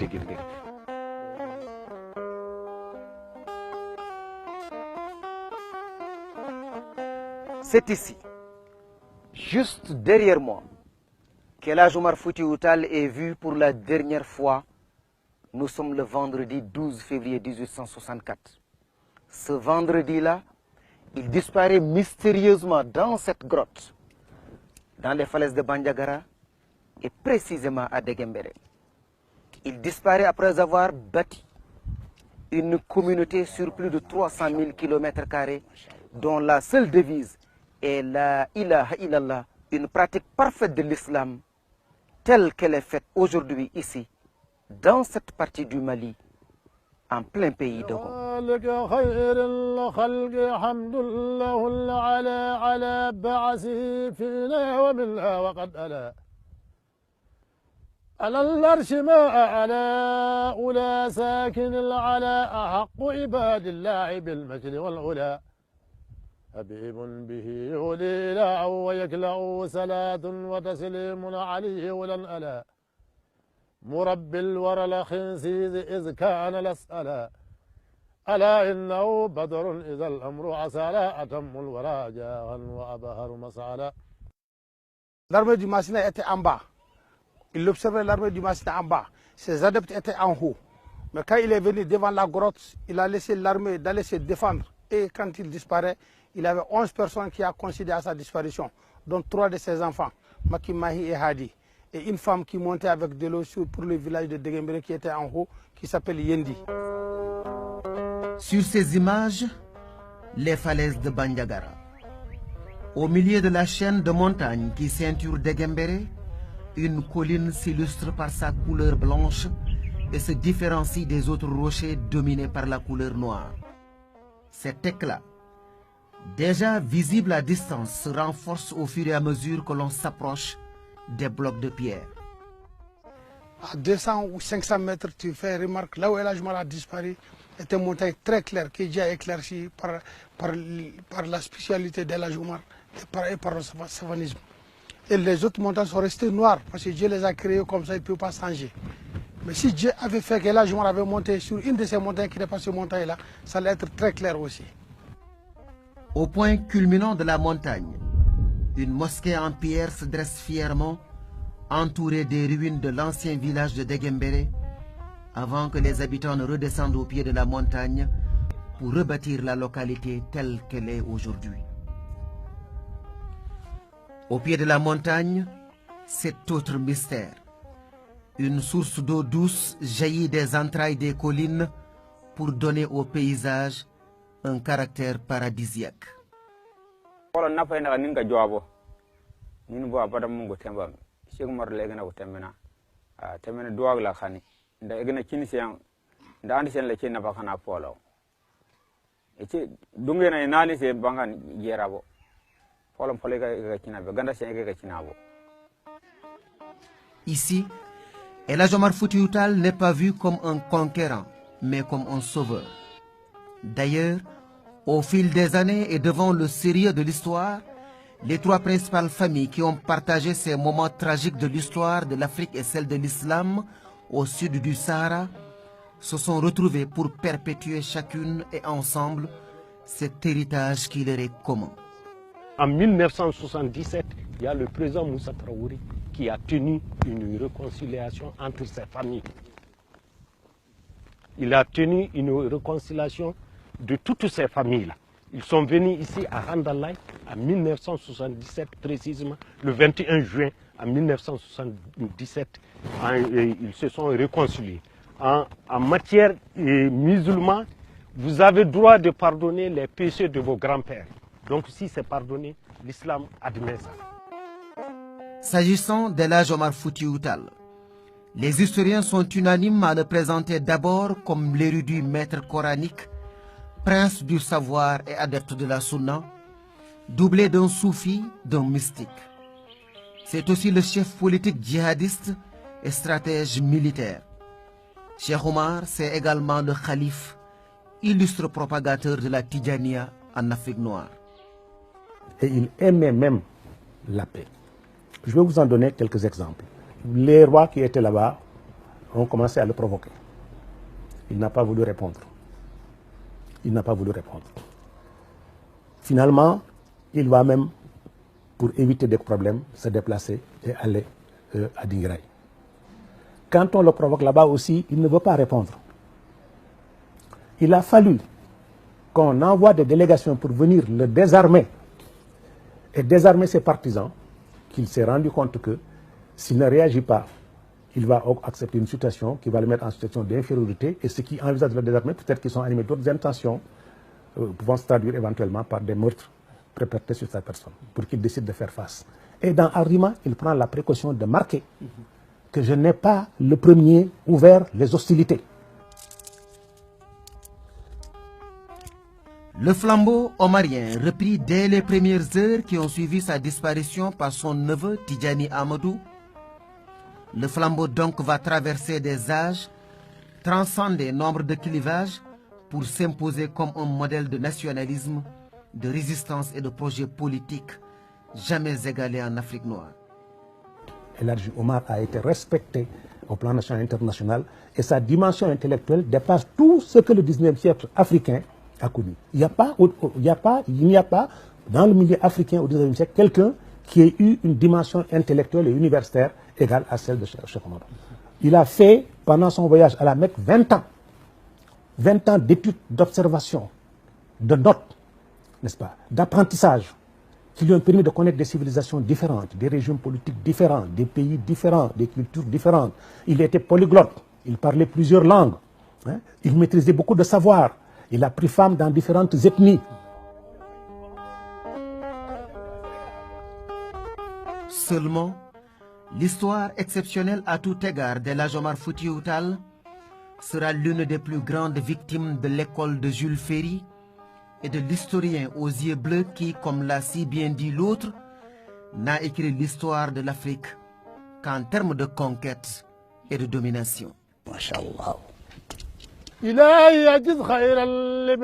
Deguembéré. C'est ici, juste derrière moi, qu'El Hadj Omar Foutiyou Tall est vu pour la dernière fois. Nous sommes le vendredi 12 février 1864. Ce vendredi-là, il disparaît mystérieusement dans cette grotte, dans les falaises de Bandiagara et précisément à Deguembéré. Il disparaît après avoir bâti une communauté sur plus de 300 000 km², dont la seule devise est la ilaha illallah, une pratique parfaite de l'islam telle qu'elle est faite aujourd'hui ici, dans cette partie du Mali, en plein pays de Goma. على العرش ما على أولى ساكن العلا أحق عباد الله بالمجد والعلا حبيب به يولي لا ويكلأ صلاة وتسليم عليه ولن ألا مربي الورى الخنسيز إذ كان الأسألا ألا إنه بدر إذا الأمر عسالا أتم الورى جاغا وأبهر مسعلا. L'armée du Massina était en bas. Il observait l'armée du Massina en bas. Ses adeptes étaient en haut. Mais quand il est venu devant la grotte, il a laissé l'armée d'aller se défendre. Et quand il disparaît, il avait 11 personnes qui ont considéré à sa disparition, dont 3 de ses enfants, Maki, Mahi et Hadi. Et une femme qui montait avec de l'eau pour le village de Deguembéré qui était en haut, qui s'appelle Yendi. Sur ces images, les falaises de Bandiagara. Au milieu de la chaîne de montagnes qui ceinture Deguembéré, une colline s'illustre par sa couleur blanche et se différencie des autres rochers dominés par la couleur noire. Cet éclat, déjà visible à distance, se renforce au fur et à mesure que l'on s'approche des blocs de pierre. À 200 ou 500 mètres, tu fais remarque, là où El Hadj Omar a disparu, est une montagne très claire qui est déjà éclaircie par la spécialité d'El Hadj Omar et par le savanisme. Et les autres montagnes sont restées noires parce que Dieu les a créées comme ça, il ne peut pas changer. Mais si Dieu avait fait qu'El Hadj Omar avait monté sur une de ces montagnes qui n'est pas cette montagne-là, ça allait être très clair aussi. Au point culminant de la montagne, une mosquée en pierre se dresse fièrement, entourée des ruines de l'ancien village de Deguembéré, avant que les habitants ne redescendent au pied de la montagne pour rebâtir la localité telle qu'elle est aujourd'hui. Au pied de la montagne, cet autre mystère. Une source d'eau douce jaillit des entrailles des collines pour donner au paysage un caractère paradisiaque. Ici, El Hadj Omar Foutiyou Tall n'est pas vu comme un conquérant, mais comme un sauveur. D'ailleurs, au fil des années et devant le sérieux de l'histoire, les 3 principales familles qui ont partagé ces moments tragiques de l'histoire de l'Afrique et celle de l'islam au sud du Sahara se sont retrouvées pour perpétuer chacune et ensemble cet héritage qui leur est commun. En 1977, il y a le président Moussa Traoré qui a tenu une réconciliation entre ces familles. Il a tenu une réconciliation de toutes ces familles-là. Ils sont venus ici à Randalay en 1977, précisément le 21 juin en 1977. Ils se sont réconciliés. En matière musulmane, vous avez droit de pardonner les péchés de vos grands-pères. Donc si c'est pardonné, l'islam admet ça. S'agissant d'El Hadj Omar Foutiyou Tall, les historiens sont unanimes à le présenter d'abord comme l'érudit maître coranique, prince du savoir et adepte de la sunna, doublé d'un soufi, d'un mystique. C'est aussi le chef politique djihadiste et stratège militaire. Cheikh Omar, c'est également le calife, illustre propagateur de la Tidjania en Afrique noire. Et il aimait même la paix. Je vais vous en donner quelques exemples. Les rois qui étaient là-bas, ont commencé à le provoquer. Il n'a pas voulu répondre. Il n'a pas voulu répondre. Finalement, il va même, pour éviter des problèmes, se déplacer et aller à Dinguiraye. Quand on le provoque là-bas aussi, il ne veut pas répondre. Il a fallu qu'on envoie des délégations pour venir le désarmer et désarmer ses partisans, qu'il s'est rendu compte que s'il ne réagit pas, il va accepter une situation qui va le mettre en situation d'infériorité, et ceux qui envisagent de le désarmer, peut-être qu'ils sont animés d'autres intentions, pouvant se traduire éventuellement par des meurtres perpétrés sur sa personne, pour qu'il décide de faire face. Et dans Arima, il prend la précaution de marquer que je n'ai pas le premier ouvert les hostilités. Le flambeau omarien, repris dès les premières heures qui ont suivi sa disparition par son neveu Tidjani Amadou, le flambeau donc va traverser des âges, transcender nombre de clivages pour s'imposer comme un modèle de nationalisme, de résistance et de projet politique jamais égalé en Afrique noire. El Hadji Omar a été respecté au plan national et international, et sa dimension intellectuelle dépasse tout ce que le 19e siècle africain a connu. Il n'y a pas dans le milieu africain au 19e siècle quelqu'un qui ait eu une dimension intellectuelle et universitaire égale à celle de Cheikh Omar. Il a fait, pendant son voyage à la Mecque, 20 ans d'études, d'observation, de notes, n'est-ce pas, d'apprentissage, qui lui ont permis de connaître des civilisations différentes, des régimes politiques différents, des pays différents, des cultures différentes. Il était polyglotte, il parlait plusieurs langues, hein? Il maîtrisait beaucoup de savoirs, il a pris femme dans différentes ethnies. Seulement, l'histoire exceptionnelle à tout égard d'El Hadji Omar Foutiyou Tall sera l'une des plus grandes victimes de l'école de Jules Ferry et de l'historien aux yeux bleus qui, comme l'a si bien dit l'autre, n'a écrit l'histoire de l'Afrique qu'en termes de conquête et de domination. Masha'Allah. إلهي أجد خير اللي